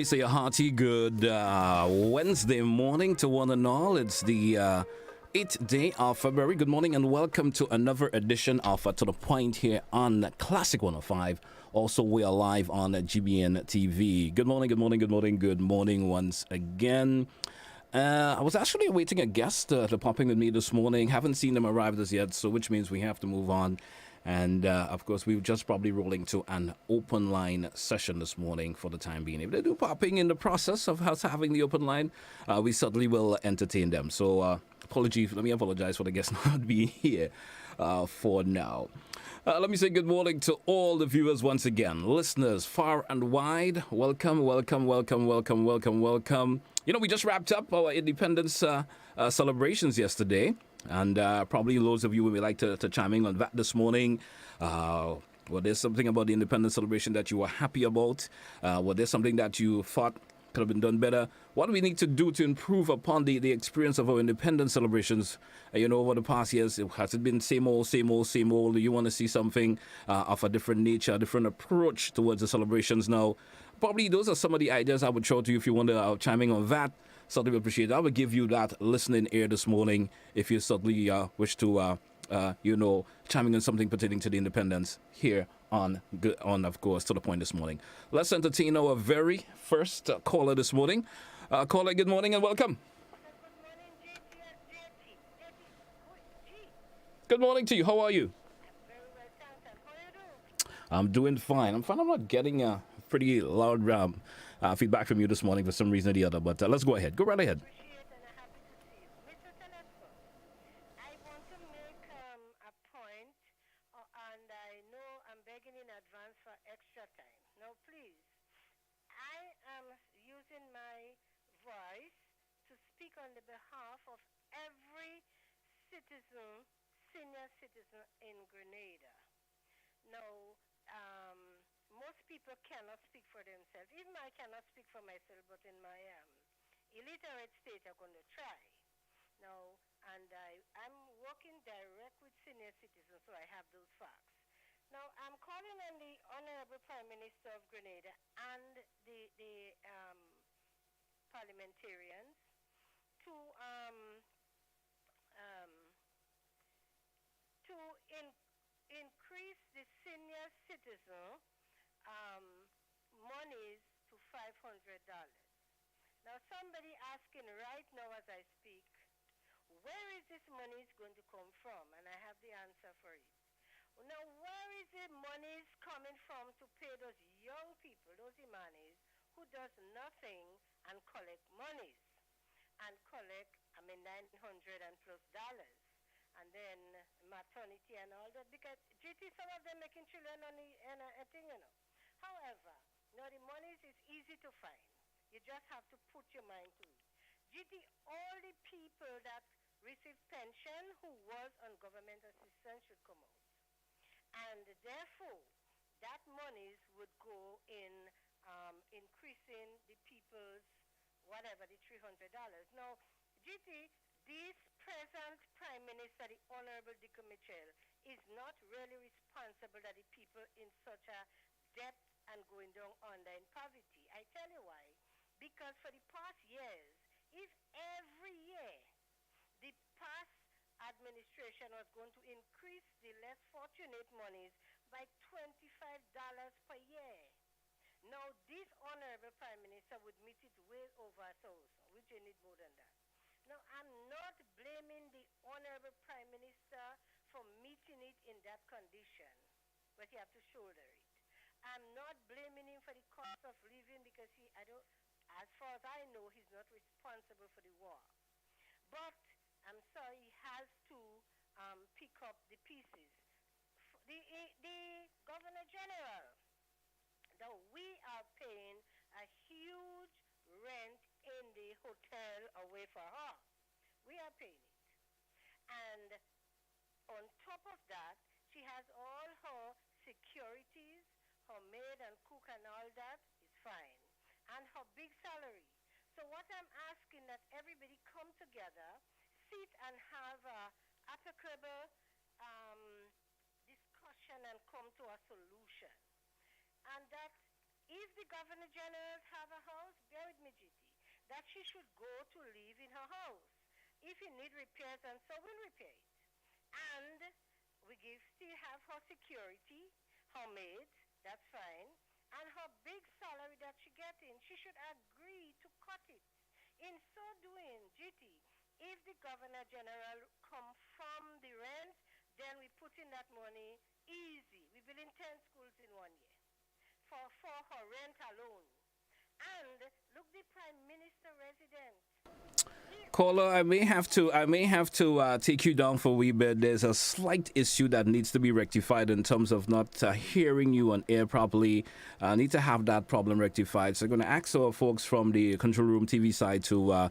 say a hearty good Wednesday morning to one and all. It's the 8th day of February. Good morning and welcome to another edition of To The Point here on Classic 105. Also, we are live on GBN TV. Good morning, good morning, good morning, good morning once again. I was actually awaiting a guest to pop in with me this morning. Haven't seen them arrive as yet, so which means we have to move on. And, of course, we're just probably rolling to an open line session this morning for the time being. If they do popping in the process of us having the open line, we certainly will entertain them. So, let me apologize for the guests not being here for now. Let me say good morning to all the viewers once again. Listeners far and wide, welcome, welcome, welcome, welcome, welcome, welcome. You know, we just wrapped up our independence celebrations yesterday. And probably those of you who would like to chime in on that this morning. Well, there's something about the independence celebration that you were happy about. Well, there's something that you thought could have been done better. What do we need to do to improve upon the experience of our independence celebrations? Over the past years, has it been same old, same old, same old? Do you want to see something of a different nature, a different approach towards the celebrations now? Probably those are some of the ideas I would show to you if you want to chime in on that. Certainly appreciate it. I will give you that listening ear this morning if you certainly wish to, chiming in something pertaining to the independence here on, of course, To The Point this morning. Let's entertain our very first caller this morning. Caller, good morning and welcome. Good morning to you. How are you? I'm doing fine. I'm fine. I'm not getting a pretty loud feedback from you this morning for some reason or the other, but let's go ahead. Go right ahead. Appreciate and happy to see you. Mr. Telesford, I want to make a point, and I know I'm begging in advance for extra time. Now, please, I am using my voice to speak on the behalf of every citizen, senior citizen in Grenada. Now, most people cannot speak for themselves. Even I cannot speak for myself, but in my illiterate state, I'm going to try. Now, and I'm working direct with senior citizens, so I have those facts. Now, I'm calling on the Honorable Prime Minister of Grenada and the parliamentarians to increase the senior citizen monies to $500. Now, somebody asking right now as I speak, where is this money going to come from? And I have the answer for it. Now, where is the money coming from to pay those young people, those imanis, who does nothing and collect monies? And collect, $900 and plus dollars. And then maternity and all that. Because, GT, some of them making children on a thing, However, now the monies is easy to find. You just have to put your mind to it. GT, all the people that receive pension who was on government assistance should come out. And therefore, that monies would go in increasing the people's, whatever, the $300. Now, GT, this present Prime Minister, the Honorable Dick Mitchell, is not really responsible that the people in such a debt and going down under in poverty. I tell you why. Because for the past years, if every year the past administration was going to increase the less fortunate monies by $25 per year, now this Honorable Prime Minister would meet it way over 1,000, which you need more than that. Now, I'm not blaming the Honorable Prime Minister for meeting it in that condition, but he have to shoulder it. I'm not blaming him for the cost of living because as far as I know, he's not responsible for the war. But I'm sorry, he has to pick up the pieces. The Governor General, though we are paying a huge rent in the hotel away for her. We are paying it. And on top of that, she has all her securities, her maid and cook and all that is fine. And her big salary. So what I'm asking that everybody come together, sit and have a applicable discussion and come to a solution. And that if the Governor General have a house, that she should go to live in her house. If it need repairs, and so we'll repair it. And still have her security, her maids, that's fine, and her big salary that she getting, she should agree to cut it. In so doing, GT, if the Governor General confirm the rent, then we put in that money easy. We building 10 schools in 1 year for her rent alone. And look, the Prime Minister resident. Caller, I may have to take you down for a wee bit. There's a slight issue that needs to be rectified in terms of not hearing you on air properly. I need to have that problem rectified. So I'm going to ask our folks from the control room TV side to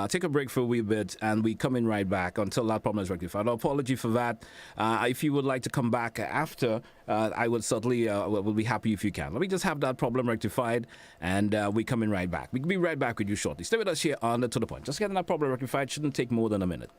take a break for a wee bit, and we come in right back until that problem is rectified. Apology for that. If you would like to come back after, I would certainly will be happy if you can. Let me just have that problem rectified, and we come in right back. We'll be right back with you shortly. Stay with us here on To The Point. Just getting that problem rectified shouldn't take more than a minute.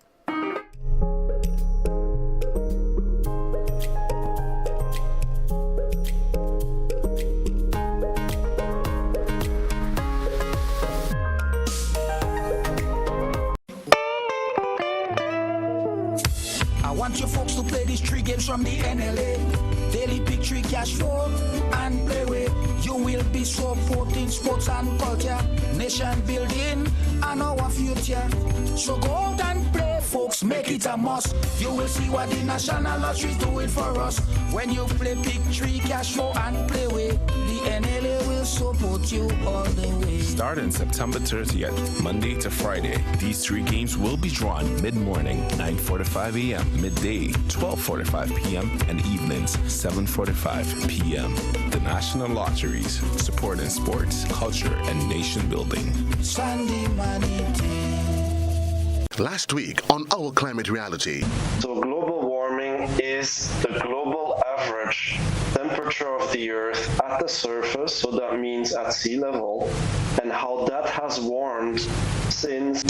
I want you folks to play these 3 games from the NLA. Daily pick 3 cash flow and play with. You will be supporting sports and culture, nation building and our future. So go out and play, folks, make it a must. You will see what the National Lottery is doing for us. When you play pick 3 cash flow and play with, the NLA will support you all the way. Starting September 30th, Monday to Friday, these 3 games will be drawn mid-morning, 9:45 a.m., midday, 12:45 p.m., and evenings, 7:45 p.m. The National Lotteries, supporting sports, culture, and nation building. Sunday money day. Last week on Our Climate Reality. So global warming is the global average temperature of the Earth at the surface, so that means at sea level, and how that has warmed since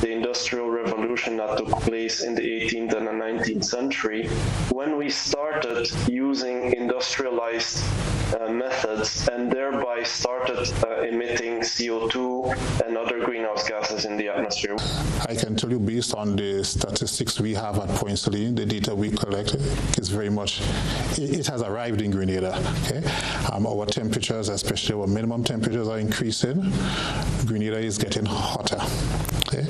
the Industrial Revolution that took place in the 18th and the 19th century, when we started using industrialized methods and thereby started emitting CO2 and other greenhouse gases in the atmosphere. I can tell you, based on the statistics we have at Point Celine, the data we collect is very much, it has arrived in Grenada. Okay, our temperatures, especially our minimum temperatures, are increasing. Grenada is getting hotter. Okay,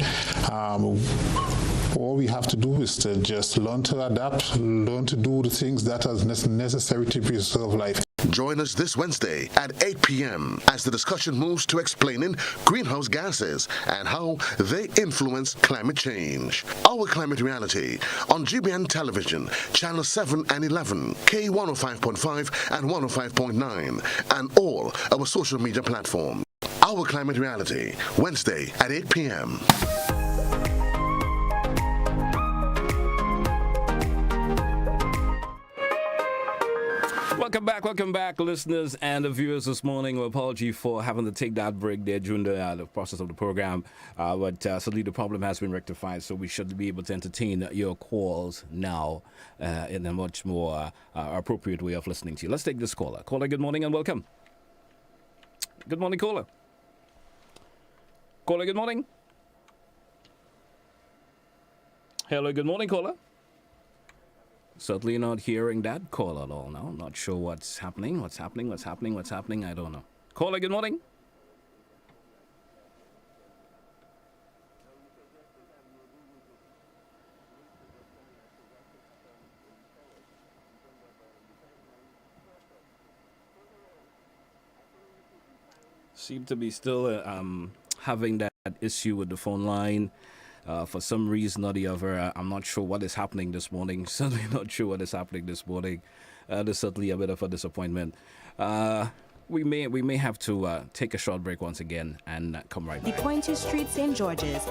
all we have to do is to just learn to adapt, learn to do the things that are necessary to preserve life. Join us this Wednesday at 8 p.m. as the discussion moves to explaining greenhouse gases and how they influence climate change. Our Climate Reality on GBN Television, Channel 7 and 11, K105.5 and 105.9, and all our social media platforms. Our Climate Reality, Wednesday at 8 p.m. Welcome back, listeners and the viewers this morning. Apology for having to take that break there during the process of the program, but certainly the problem has been rectified, so we should be able to entertain your calls now in a much more appropriate way of listening to you. Let's take this caller. Caller, good morning and welcome. Good morning, caller. Caller, good morning. Hello, good morning, caller. Certainly not hearing that call at all now. Not sure what's happening. What's happening? I don't know. Caller, good morning. Seem to be still having that issue with the phone line. For some reason or the other, I'm not sure what is happening this morning. Certainly not sure what is happening this morning. There's certainly a bit of a disappointment. We may have to take a short break once again and come right back. The Pointy Street, St. George's.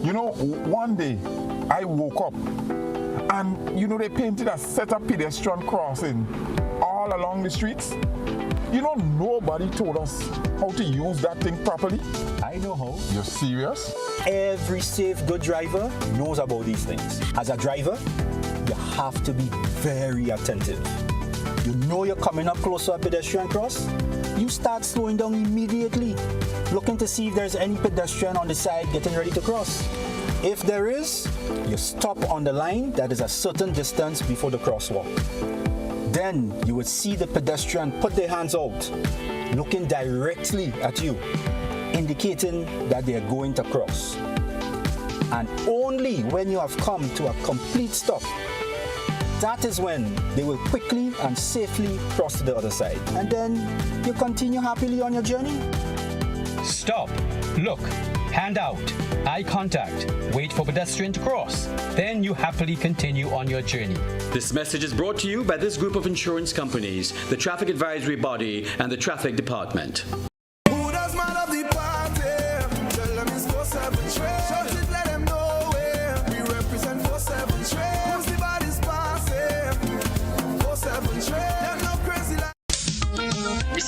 You know, one day I woke up and, you know, they painted a set of pedestrian crossing all along the streets. You know, nobody told us how to use that thing properly. I know how. You're serious? Every safe, good driver knows about these things. As a driver, you have to be very attentive. You know you're coming up close to a pedestrian cross, you start slowing down immediately, looking to see if there's any pedestrian on the side getting ready to cross. If there is, you stop on the line that is a certain distance before the crosswalk. Then you would see the pedestrian put their hands out, looking directly at you, indicating that they are going to cross. And only when you have come to a complete stop, that is when they will quickly and safely cross to the other side. And then you continue happily on your journey. Stop, look, hand out, eye contact, wait for pedestrian to cross. Then you happily continue on your journey. This message is brought to you by this group of insurance companies, the Traffic Advisory Body, and the Traffic Department.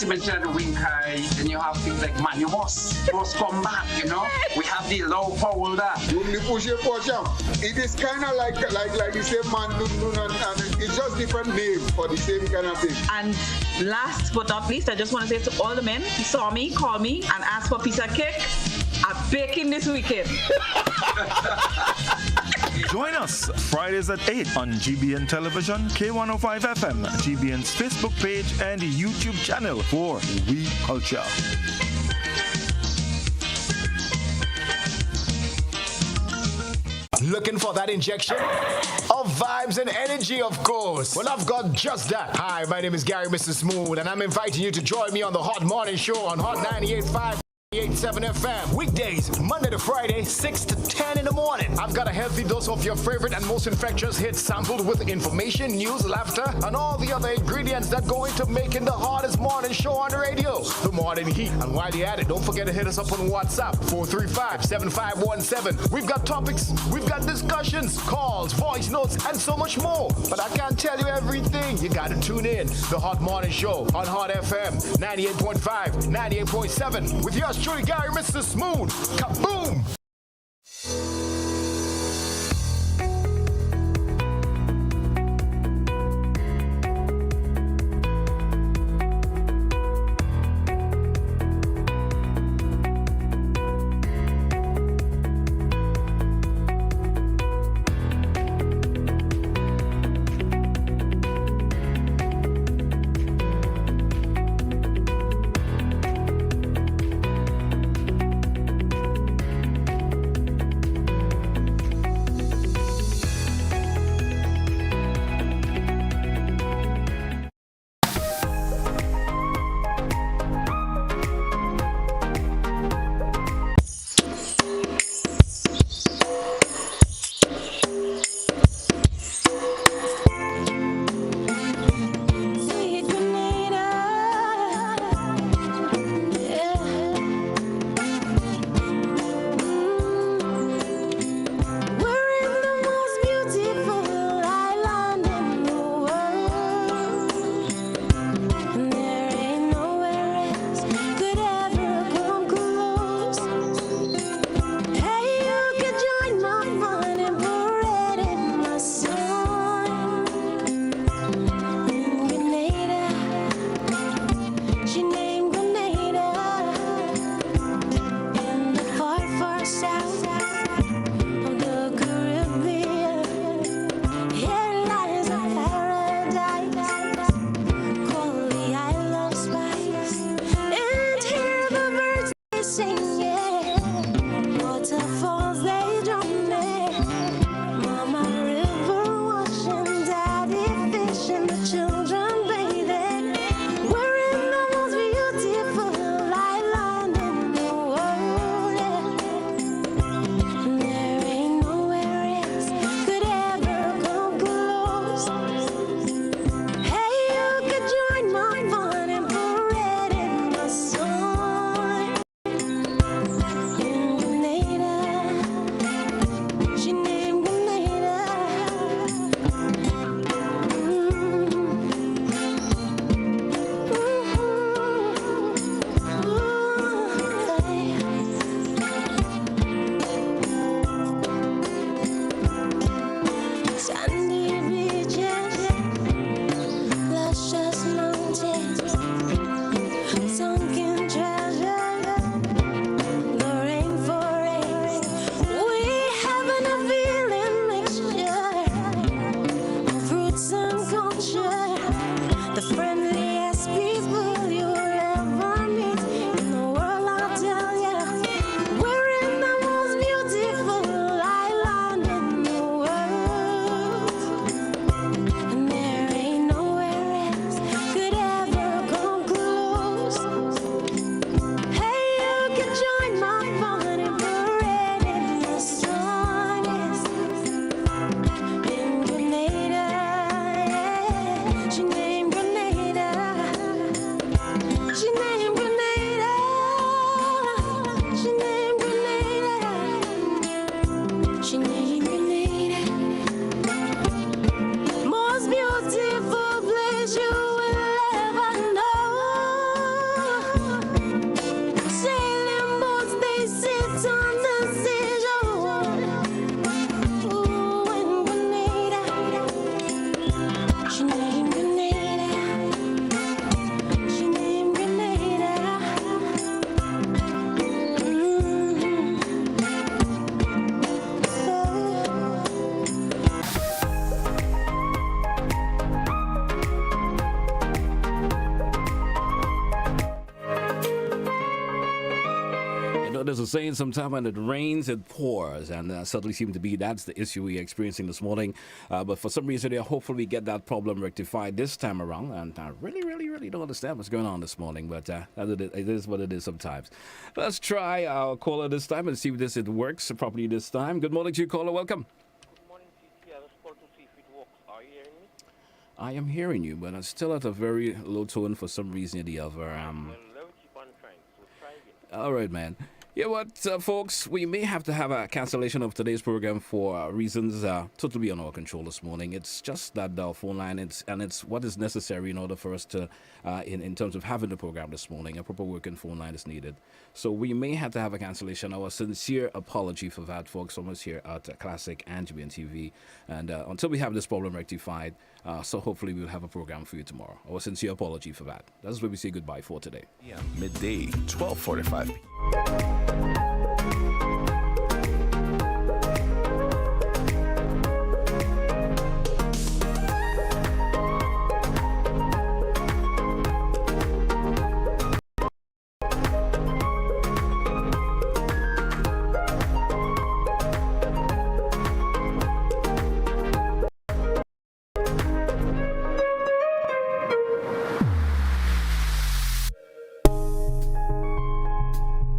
Mention the wing high, then you have things like man, you must come back, you know. We have the low power that. It is kind of like the same man, and it's just different name for the same kind of thing. And last but not least, I just want to say to all the men who saw me, call me, and ask for a piece of cake. I'm baking this weekend. Join us Fridays at 8 on GBN Television, K105 FM, GBN's Facebook page, and YouTube channel for We Culture. Looking for that injection of vibes and energy, of course? Well, I've got just that. Hi, my name is Gary Mr. Smooth, and I'm inviting you to join me on the Hot Morning Show on Hot 98.5. 88.7 FM, weekdays, Monday to Friday, 6 to 10 in the morning. I've got a healthy dose of your favorite and most infectious hits sampled with information, news, laughter, and all the other ingredients that go into making the hottest morning show on the radio, The Morning Heat. And while you're at it, don't forget to hit us up on WhatsApp, 435-7517. We've got topics, we've got discussions, calls, voice notes, and so much more. But I can't tell you everything. You gotta tune in. The Hot Morning Show on Hot FM, 98.5, 98.7, with yours truly, Gary Mr. Smooth. Kaboom! there's a saying, sometimes when it rains, it pours, and certainly seems to be that's the issue we're experiencing this morning. But for some reason, hopefully we get that problem rectified this time around, and I really don't understand what's going on this morning, but it is what it is sometimes. Let's try our caller this time and see if it works properly this time. Good morning to you, caller. Welcome. Good morning, CC. I was called to see if it works. Are you hearing me? I am hearing you, but I'm still at a very low tone for some reason or the other. Well, let me keep on trying. So try again. All right, man. Yeah, what, folks, we may have to have a cancellation of today's program for reasons totally beyond our control this morning. It's just that the phone line, it's what is necessary in order for us to, in terms of having the program this morning, a proper working phone line is needed. So we may have to have a cancellation. Our sincere apology for that, folks, from us here at Classic and GBN TV. And until we have this problem rectified, so hopefully we'll have a program for you tomorrow. Our sincere apology for that. That's where we say goodbye for today. Midday, 12:45 p.m.